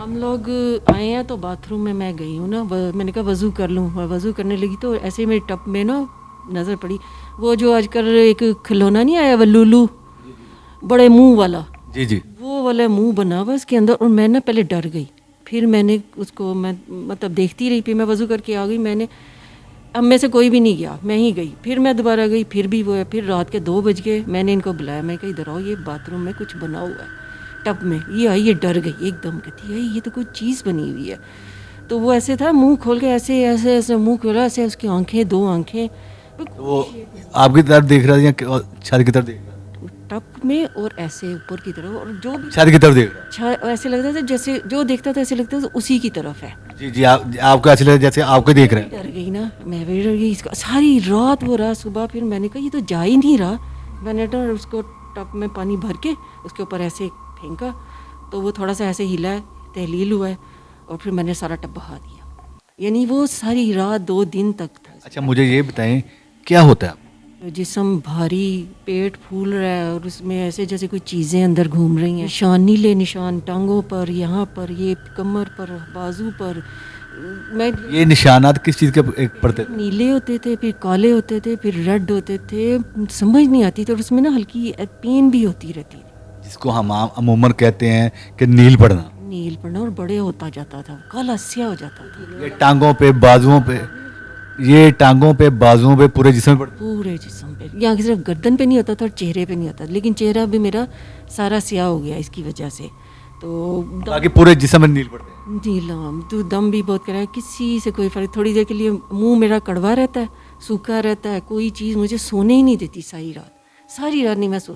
हम लोग आए हैं तो बाथरूम में मैं गई हूँ ना, मैंने कहा वज़ू कर लूँ, वज़ू करने लगी तो ऐसे मेरे टब में ना नज़र पड़ी वो जो आजकल एक खिलौना नहीं आया वो लूलू बड़े मुंह वाला, जी जी। वो वाला मुंह बना हुआ उसके अंदर। और मैं ना पहले डर गई, फिर मैंने उसको मैं मतलब देखती रही, फिर मैं वज़ू करके आ गई। मैंने अब में से कोई भी नहीं गया, मैं ही गई, फिर मैं दोबारा गई, फिर भी वो है। फिर रात के 2 बज गए, मैंने इनको बुलाया, मैं कहा इधर आओ, ये बाथरूम में कुछ बना हुआ है टब में। ये आई, ये डर गई एकदम, कहती है ये तो कोई चीज़ बनी हुई है। तो वो ऐसे था, मुंह खोल के ऐसे ऐसे ऐसे मुंह खोला, ऐसे उसकी आंखें 2 आंखें तो वो आपकी तरफ देख रहा है या छत की तरफ देख रहा है? टब में और ऐसे ऊपर की तरफ, और जो भी छत की तरफ देख रहा है। ऐसे लगता था जैसे जो देखता था ऐसे लगता था उसी की तरफ है। जी जी। आपको ऐसे लगा जैसे आपको देख रहे हैं। डर गई ना, मैं भी डर गई। इसका सारी रात वो रहा, सुबह फिर मैंने कहा ये तो जा ही नहीं रहा। मैंने तो उसको टब में पानी भर के उसके ऊपर ऐसे फेंका तो वो थोड़ा सा ऐसे हिला है, तहलील हुआ है, और फिर मैंने सारा टब बहा दिया। यानी वो सारी रात 2 दिन तक था। अच्छा मुझे ये बताएं क्या होता है? जिस्म भारी, पेट फूल रहा है और उसमें ऐसे जैसे कोई चीज़ें अंदर घूम रही हैं। निशान, नीले निशान टांगों पर, यहाँ पर, ये कमर पर, बाजू पर। मैं ये निशानात किस चीज़ के पड़ते थे? नीले होते थे, फिर काले होते थे, फिर रेड होते थे, समझ नहीं आती थी। और उसमें ना हल्की पेन भी होती रहती थी। जिसको हम अमूमन कहते हैं कि नील पड़ना। नील पड़ना, और बड़े होता जाता था, काला स्या हो जाता था। ये टांगों पे, बाजुओं पे, ये टांगों पे, बाजुओं पे, पूरे जिस्म पर? पूरे जिस्म पे। यहाँ की सिर्फ गर्दन पे नहीं होता था और चेहरे पे नहीं होता, लेकिन चेहरा भी मेरा सारा स्याह हो गया इसकी वजह से। तो बाकी पूरे जिस्म में नील पड़ते हैं। नीलम तो दम भी बहुत कराया, किसी से कोई फर्क। थोड़ी देर के लिए मुंह मेरा कड़वा रहता है, सूखा रहता है, कोई चीज़ मुझे सोने ही नहीं देती सारी रात। सारी रात नहीं मैं सो